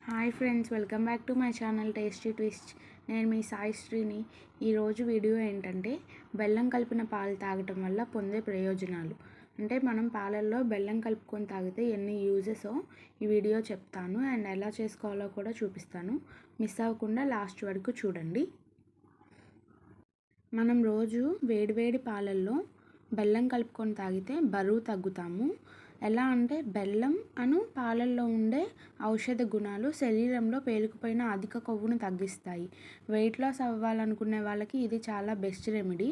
Hi friends, welcome back to my channel tasty twist. నేను మీ సాయి శ్రీని. ఈరోజు video ఏంటంటే బెల్లం కలిపిన పాలు తాగటం వల్ల పొందే ప్రయోజనాలు. అంటే మనం పాలల్లో బెల్లం కలుపుకొని తాగితే ఎన్ని యూజెసో ఈ వీడియో చెప్తాను అండ్ ఎలా చేసుకోవాలో కూడా చూపిస్తాను. మిస్ అవ్వకుండా లాస్ట్ వరకు చూడండి. మనం రోజు వేడివేడి పాలల్లో బెల్లం కలుపుకొని తాగితే బరువు తగ్గుతాము. ఎలా అంటే బెల్లం పాలల్లో ఉండే ఔషధ గుణాలు శరీరంలో పేరుకుపోయిన అధిక కొవ్వును తగ్గిస్తాయి. వెయిట్ లాస్ అవ్వాలనుకునే వాళ్ళకి ఇది చాలా బెస్ట్ రెమెడీ.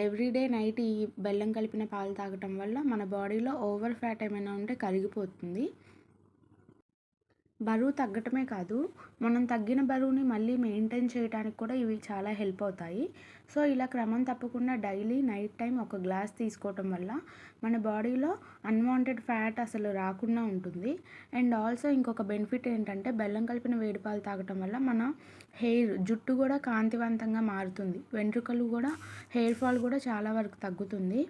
ఎవ్రీడే నైట్ ఈ బెల్లం కలిపిన పాలు తాగటం వల్ల మన బాడీలో ఓవర్ ఫ్యాట్ ఏమైనా ఉంటే కరిగిపోతుంది. బరువు తగ్గటమే కాదు, మనం తగ్గిన బరువుని మళ్ళీ మెయింటైన్ చేయడానికి కూడా ఇవి చాలా హెల్ప్ అవుతాయి. సో ఇలా క్రమం తప్పకుండా డైలీ నైట్ టైం ఒక గ్లాస్ తీసుకోవటం వల్ల మన బాడీలో అన్వాంటెడ్ ఫ్యాట్ అసలు రాకుండా ఉంటుంది. అండ్ ఆల్సో ఇంకొక బెనిఫిట్ ఏంటంటే బెల్లం కలిపిన వేడి పాలు తాగటం వల్ల మన జుట్టు కూడా కాంతివంతంగా మారుతుంది. వెంట్రుకలు కూడా, హెయిర్ ఫాల్ కూడా చాలా వరకు తగ్గుతుంది.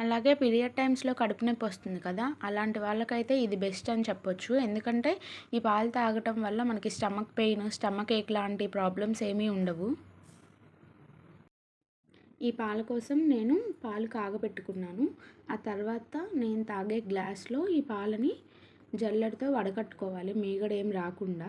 అలాగే పీరియడ్ టైమ్స్లో కడుపు నొప్పి వస్తుంది కదా, అలాంటి వాళ్ళకైతే ఇది బెస్ట్ అని చెప్పొచ్చు. ఎందుకంటే ఈ పాలు తాగటం వల్ల మనకి స్టమక్ పెయిన్, స్టమక్ ఏక్ లాంటి ప్రాబ్లమ్స్ ఏమీ ఉండవు. ఈ పాల కోసం నేను పాలు కాగబెట్టుకున్నాను. ఆ తర్వాత నేను తాగే గ్లాస్లో ఈ పాలని జల్లెడతో వడకట్టుకోవాలి, మీగడ ఏం రాకుండా.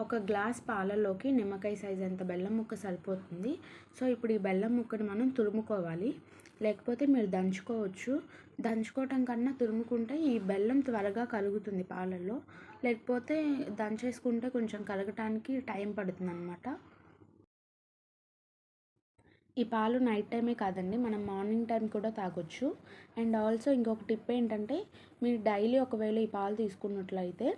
ఒక గ్లాస్ పాలలోకి నిమ్మకాయ సైజ్ అంత బెల్లం ముక్క సరిపోతుంది. సో ఇప్పుడు ఈ బెల్లం ముక్కని మనం తురుముకోవాలి, లేకపోతే మీరు దంచుకోవచ్చు. దంచుకోవటం కన్నా తురుముకుంటే ఈ బెల్లం త్వరగా కరుగుతుంది పాలల్లో, లేకపోతే దంచేసుకుంటే కొంచెం కరగటానికి టైం పడుతుంది అన్నమాట. ఈ పాలు నైట్ టైమే కాదండి, మనం మార్నింగ్ టైం కూడా తాగొచ్చు. అండ్ ఆల్సో ఇంకొక టిప్ ఏంటంటే, మీరు డైలీ ఒకవేళ ఈ పాలు తీసుకున్నట్లయితే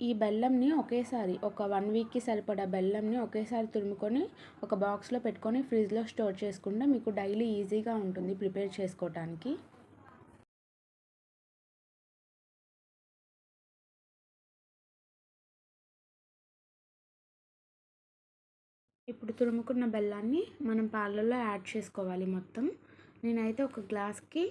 ఈ బెల్లంని ఒకేసారి ఒక 1 వీక్కి సరిపడా బెల్లంని ఒకేసారి తురుముకొని ఒక బాక్స్లో పెట్టుకొని ఫ్రిడ్జ్లో స్టోర్ చేసుకుంటే మీకు డైలీ ఈజీగా ఉంటుంది ప్రిపేర్ చేసుకోవటానికి. ఇప్పుడు తురుముకున్న బెల్లాన్ని మనం పాలల్లో యాడ్ చేసుకోవాలి మొత్తం. నేనైతే ఒక గ్లాస్కి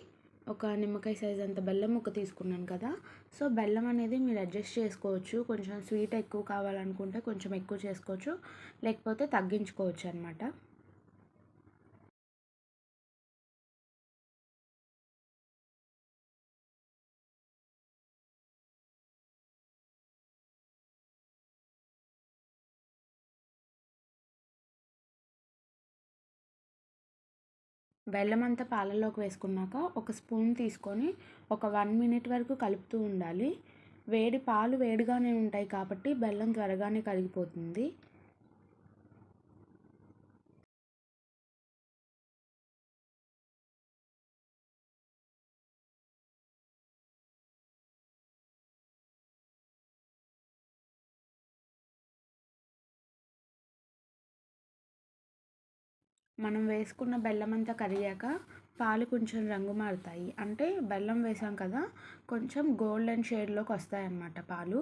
ఒక నిమ్మకాయ సైజ్ అంత బెల్లం ముక్క తీసుకున్నాను కదా. సో బెల్లం అనేది మీరు అడ్జస్ట్ చేసుకోవచ్చు. కొంచెం స్వీట్ ఎక్కువ కావాలనుకుంటే కొంచెం ఎక్కువ చేసుకోవచ్చు, లేకపోతే తగ్గించుకోవచ్చు అనమాట. బెల్లం అంతా పాలల్లోకి వేసుకున్నాక ఒక స్పూన్ తీసుకొని ఒక 1 మినిట్ వరకు కలుపుతూ ఉండాలి. పాలు వేడిగానే ఉంటాయి కాబట్టి బెల్లం త్వరగానే కరిగిపోతుంది. మనం వేసుకున్న బెల్లం అంతా కరిగాక పాలు కొంచెం రంగు మారుతాయి. అంటే బెల్లం వేసాం కదా, కొంచెం గోల్డెన్ షేడ్లోకి వస్తాయన్నమాట పాలు.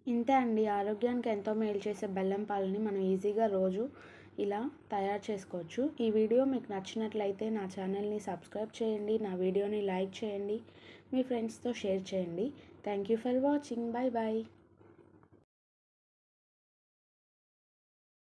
ఇంతే అండి, ఆరోగ్యానికి ఎంతో మేలు చేసే బెల్లం పాలని మనం ఈజీగా రోజు ఇలా తయారు చేసుకోవచ్చు. ఈ వీడియో మీకు నచ్చినట్లయితే నా ఛానల్ని సబ్స్క్రైబ్ చేయండి, నా వీడియోని లైక్ చేయండి, మీ ఫ్రెండ్స్తో షేర్ చేయండి. Thank you for watching. Bye bye.